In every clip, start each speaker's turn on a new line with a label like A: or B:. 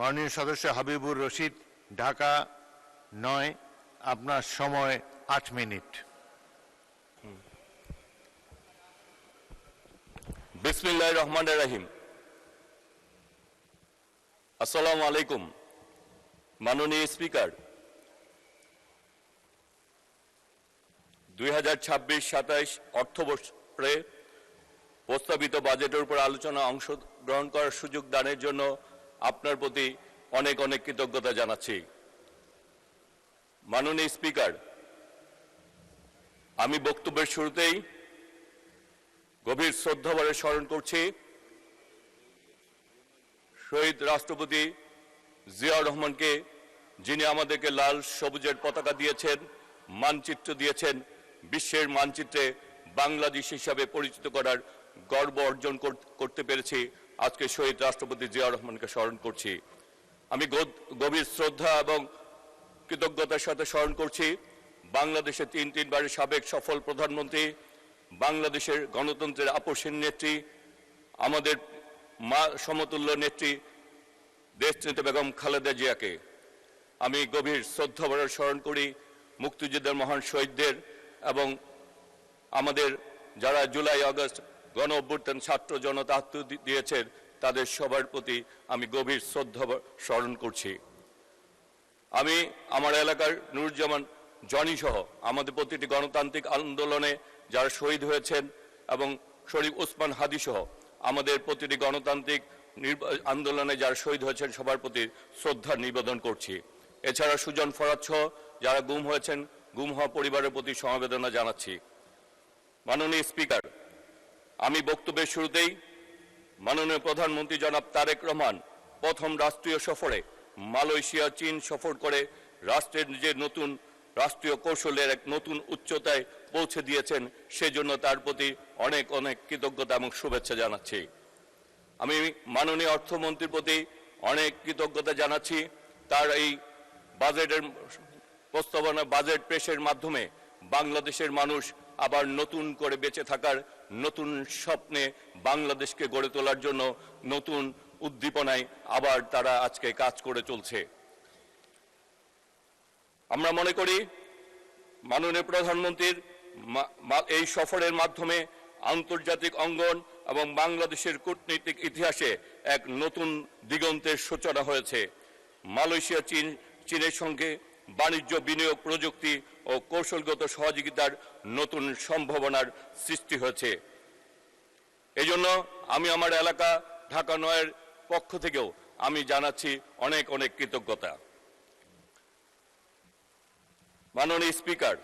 A: মাননীয় সদস্য হাবিবুর রশিদ, ঢাকা ৯, আপনার সময় ৮ মিনিট।
B: বিসমিল্লাহির রহমানির রহিম। আসসালামু আলাইকুম। মাননীয় স্পিকার, 2026-27 অর্থবর্ষে প্রস্তাবিত বাজেটের উপর আলোচনা অংশগ্রহণ করার সুযোগ দানের জন্য আপনার প্রতি অনেক অনেক কৃতজ্ঞতা জানাচ্ছি। মাননীয় স্পিকার, আমি বক্তব্যের শুরুতেই গভীর শ্রদ্ধাভরে স্মরণ করছি শহীদ রাষ্ট্রপতি জিয়াউর রহমানকে, যিনি আমাদেরকে লাল সবুজের পতাকা দিয়েছেন, মানচিত্র দিয়েছেন, বিশ্বের মানচিত্রে বাংলাদেশ হিসাবে পরিচিত করার গর্ব অর্জন করতে পেরেছি। আজকে শহীদ রাষ্ট্রপতি জিয়াউর রহমানকে স্মরণ করছি। আমি গভীর শ্রদ্ধা এবং কৃতজ্ঞতার সাথে স্মরণ করছি বাংলাদেশের তিনবারের সাবেক সফল প্রধানমন্ত্রী, বাংলাদেশের গণতন্ত্রের আপসীন নেত্রী, আমাদের মা সমতুল্য নেত্রী দেশনেত্রী বেগম খালেদা জিয়াকে। আমি গভীর শ্রদ্ধাভরে স্মরণ করি মুক্তিযুদ্ধের মহান শহীদদের এবং আমাদের যারা জুলাই আগস্ট গণ অভ্যুত্থান ছাত্র জনতা আত্মহত্যা দিয়েছেন, তাদের সবার প্রতি আমি গভীর শ্রদ্ধা স্মরণ করছি। আমি আমার এলাকার নুরুজ্জামান জনি সহ আমাদের প্রতিটি গণতান্ত্রিক আন্দোলনে যারা শহীদ হয়েছেন এবং শরীফ ওসমান হাদি সহ আমাদের প্রতিটি গণতান্ত্রিক আন্দোলনে যারা শহীদ হয়েছেন সবার প্রতি শ্রদ্ধা নিবেদন করছি। এছাড়া সুজন ফরাদ সহ যারা গুম হয়েছেন, গুম হওয়া পরিবারের প্রতি সমবেদনা জানাচ্ছি। মাননীয় স্পিকার, আমি বক্তব্যের শুরুতেই মাননীয় প্রধানমন্ত্রী জনাব তারেক রহমান প্রথম রাষ্ট্রীয় সফরে মালয়েশিয়া, চীন সফর করে রাষ্ট্রের যে নতুন রাষ্ট্রীয় কৌশলের এক নতুন উচ্চতায় পৌঁছে দিয়েছেন, সেজন্য তার প্রতি অনেক অনেক কৃতজ্ঞতা এবং শুভেচ্ছা জানাচ্ছি। আমি মাননীয় অর্থমন্ত্রীর প্রতি অনেক কৃতজ্ঞতা জানাচ্ছি। তার এই বাজেটের প্রস্তাবনা, বাজেট পেশের মাধ্যমে বাংলাদেশের মানুষ আবার নতুন করে বেঁচে থাকার নতুন স্বপ্নে বাংলাদেশকে গড়ে তোলার জন্য নতুন উদ্দীপনায় আবার তারা আজকে কাজ করে চলছে। আমরা মনে করি মাননীয় প্রধানমন্ত্রীর এই সফরের মাধ্যমে আন্তর্জাতিক অঙ্গন এবং বাংলাদেশের কূটনৈতিক ইতিহাসে এক নতুন দিগন্তের সূচনা হয়েছে। মালয়েশিয়া চীনের সঙ্গে বাণিজ্য, বিনিয়োগ, প্রযুক্তি ও কৌশলগত সহযোগিতার নতুন সম্ভাবনার সৃষ্টি হয়েছে। এজন্য আমি আমার এলাকা ঢাকা ৯-এর পক্ষ থেকেও আমি জানাচ্ছি অনেক অনেক কৃতজ্ঞতা। মাননীয় স্পিকার,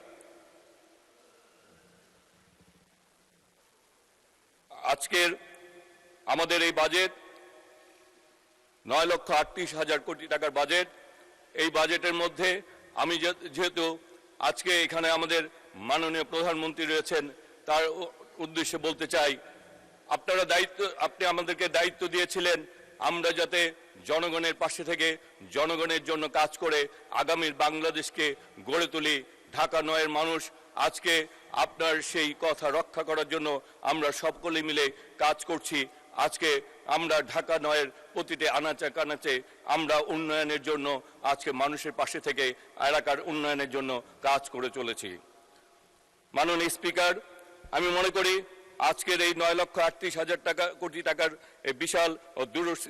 B: আজকের আমাদের এই বাজেট 9,38,000 কোটি টাকার বাজেট। এই বাজেটের মধ্যে আমি যেহেতু আজকে এখানে আমাদের মাননীয় প্রধানমন্ত্রী রয়েছেন, তার উদ্দেশ্যে বলতে চাই, আপনি আমাদেরকে দায়িত্ব দিয়েছিলেন আমরা যাতে জনগণের পাশে থেকে জনগণের জন্য কাজ করে আগামীর বাংলাদেশকে গড়ে তুলি। ঢাকা ৯-এর মানুষ আজকে আপনার সেই কথা রক্ষা করার জন্য আমরা সকলে মিলে কাজ করছি। আজকে আমরা ঢাকা ৯-এর প্রতিটি আনাচে কানাচে আমরা উন্নয়নের জন্য আজকে মানুষের পাশে থেকে এলাকার উন্নয়নের জন্য কাজ করে চলেছি। মাননীয় স্পিকার, আমি মনে করি আজকের এই 9,38,000 কোটি টাকার এই বিশাল ও দূরদর্শী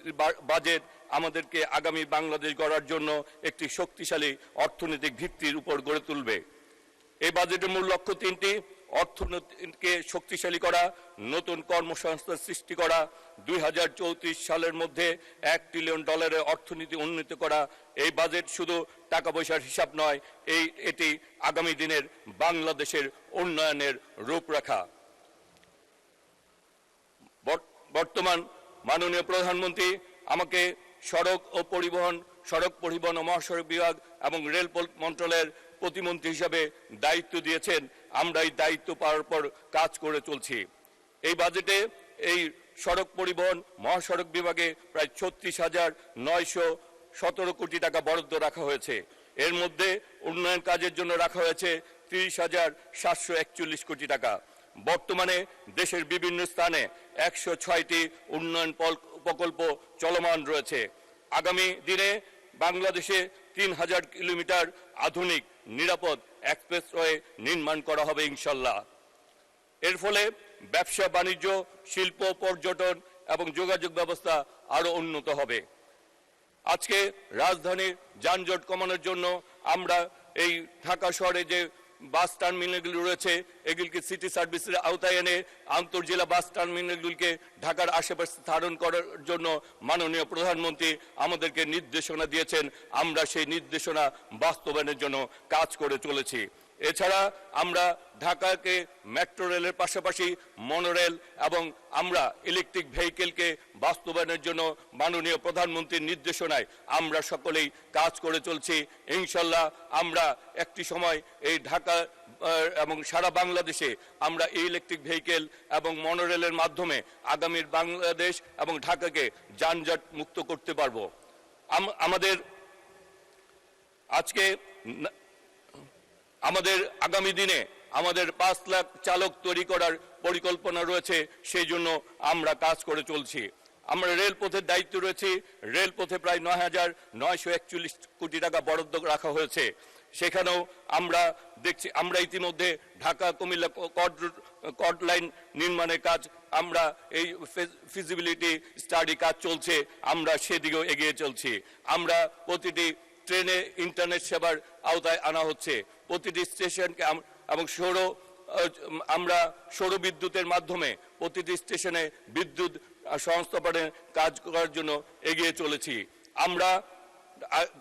B: বাজেট আমাদেরকে আগামী বাংলাদেশ গড়ার জন্য একটি শক্তিশালী অর্থনৈতিক ভিত্তির উপর গড়ে তুলবে। এই বাজেটের মূল লক্ষ্য তিনটি: অর্থনীতিকে শক্তিশালী করা, নতুন কর্মসংস্থান সৃষ্টি করা, 2034 সালের মধ্যে $1 ট্রিলিয়ন অর্থনীতি উন্নীত করা। এই বাজেট শুধু টাকা পয়সার হিসাব নয়, এটি আগামী দিনের বাংলাদেশের উন্নয়নের রূপরেখা। বর্তমান মাননীয় প্রধানমন্ত্রী আমাকে সড়ক পরিবহন ও মহাসড়ক বিভাগ এবং রেল মন্ত্রণালয়ের প্রতিমন্ত্রী হিসাবে দায়িত্ব দিয়েছেন। আমরা এই দায়িত্ব পাওয়ার পর কাজ করে চলছি। এই বাজেটে এই সড়ক পরিবহন মহাসড়ক বিভাগে প্রায় 36,917 কোটি টাকা বরাদ্দ রাখা হয়েছে। এর মধ্যে উন্নয়ন কাজের জন্য রাখা হয়েছে 30,741 কোটি টাকা। বর্তমানে দেশের বিভিন্ন স্থানে 106টি উন্নয়ন প্রকল্প চলমান রয়েছে। আগামী দিনে বাংলাদেশে 3000 কিলোমিটার আধুনিক নিরাপদ এক্সপ্রেসওয়ে নির্মাণ করা হবে ইনশাল্লাহ। এর ফলে ব্যবসা বাণিজ্য, শিল্প, পর্যটন এবং যোগাযোগ ব্যবস্থা আরো উন্নত হবে। আজকে রাজধানীর যানজট কমানোর জন্য আমরা এই ঢাকা শহরে যে বাস টার্মিনালগুলি রয়েছে এগুলিকে সিটি সার্ভিসের আওতায় এনে আন্তর্জেলা বাস টার্মিনালগুলিকে ঢাকার আশেপাশে স্থাপন করার জন্য মাননীয় প্রধানমন্ত্রী আমাদেরকে নির্দেশনা দিয়েছেন। আমরা সেই নির্দেশনা বাস্তবায়নের জন্য কাজ করে চলেছি। এছাড়া আমরা ঢাকাকে মেট্রো রেলের পাশাপাশি মনোরেল এবং আমরা ইলেকট্রিক ভেহিকেলকে বাস্তবায়নের জন্য মাননীয় প্রধানমন্ত্রীর নির্দেশনায় আমরা সকলেই কাজ করে চলছি। ইনশাল্লাহ আমরা একটি সময় এই ঢাকা এবং সারা বাংলাদেশে আমরা ইলেকট্রিক ভেহিকেল এবং মনোরেলের মাধ্যমে আগামীর বাংলাদেশ এবং ঢাকাকে যানজট মুক্ত করতে পারবো। আমাদের আগামী দিনে আমাদের 5 লাখ চালক তৈরি করার পরিকল্পনা রয়েছে, সেই জন্য আমরা কাজ করে চলছি। আমরা রেলপথের দায়িত্ব রয়েছে, রেলপথে প্রায় 9,941 কোটি টাকা বরাদ্দ রাখা হয়েছে। সেখানেও আমরা দেখছি, আমরা ইতিমধ্যে ঢাকা কুমিল্লা কর্ড লাইন নির্মাণের কাজ, আমরা এই ফিজিবিলিটি স্টাডি কাজ চলছে, আমরা সেদিকেও এগিয়ে চলছি। আমরা প্রতিটি ট্রেনে ইন্টারনেট সেবার আওতায় আনা হচ্ছে। প্রতিটি স্টেশনকে এবং আমরা সৌর বিদ্যুতের মাধ্যমে প্রতিটি স্টেশনে বিদ্যুৎ সংস্থাপনের কাজ করার জন্য এগিয়ে চলেছি। আমরা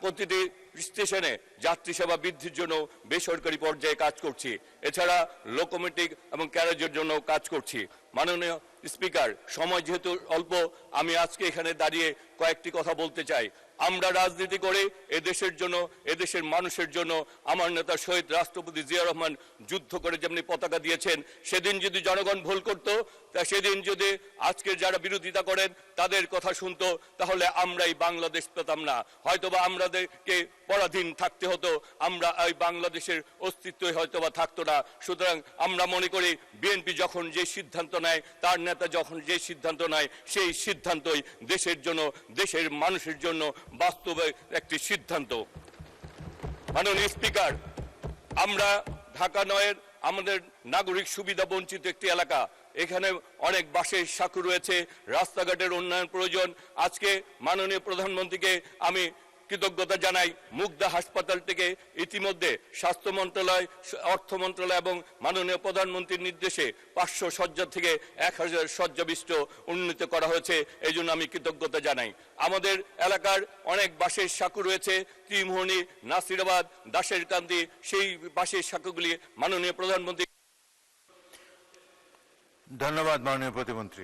B: প্রতিটি স্টেশনে যাত্রী সেবা বৃদ্ধির জন্য বেসরকারি পর্যায়ে কাজ করছি। এছাড়া লোকোমোটিভ এবং ক্যারেজের জন্য কাজ করছি। মাননীয় স্পিকার, সময় যেহেতু অল্প, আমি আজকে এখানে দাঁড়িয়ে কয়েকটি কথা বলতে চাই। আমরা রাজনীতি করে এদেশের জন্য, এদেশের মানুষের জন্য আমার নেতা শহীদ রাষ্ট্রপতি জিয়া রহমান যুদ্ধ করে যেমনি পতাকা দিয়েছেন, সেদিন যদি জনগণ ভুল করত, তা সেদিন যদি আজকের যারা বিরোধিতা করেন তাদের কথা শুনতো, তাহলে আমরাই বাংলাদেশ পেতাম না, হয়তোবা আমাদেরকে পরাধীন থাকতে হতো, আমরা এই বাংলাদেশের অস্তিত্বই হয়তোবা থাকতো না। সুতরাং আমরা মনে করি বিএনপি যখন যে সিদ্ধান্ত নেয়, তার নেতা যখন যে সিদ্ধান্ত নেয়, সেই সিদ্ধান্তই দেশের জন্য, দেশের মানুষের জন্য বাস্তবে একটি সিদ্ধান্ত। মাননীয় স্পিকার, আমরা ঢাকা নয়ের আমাদের নাগরিক সুবিধা বঞ্চিত একটি এলাকা। এখানে অনেক বাসের সাঁকো রয়েছে, রাস্তাঘাটের উন্নয়ন প্রয়োজন। আজকে মাননীয় প্রধানমন্ত্রীকে আমি কৃতজ্ঞতা জানাই। মুগদা হাসপাতাল থেকে ইতিমধ্যে স্বাস্থ্য মন্ত্রণালয়, অর্থ মন্ত্রণালয় এবং মাননীয় প্রধানমন্ত্রীর নির্দেশে 500 শয্যা থেকে 1000 শয্যা বিশিষ্ট উন্নীত করা হয়েছে, এই জন্য আমি কৃতজ্ঞতা জানাই। আমাদের এলাকার অনেক বাসের সাঁকো রয়েছে, ত্রিমোহনী, নাসিরাবাদ, দাসেরকান্দি, সেই বাসের সাঁকোগুলি মাননীয় প্রধানমন্ত্রী।
A: ধন্যবাদ মাননীয় প্রতিমন্ত্রী।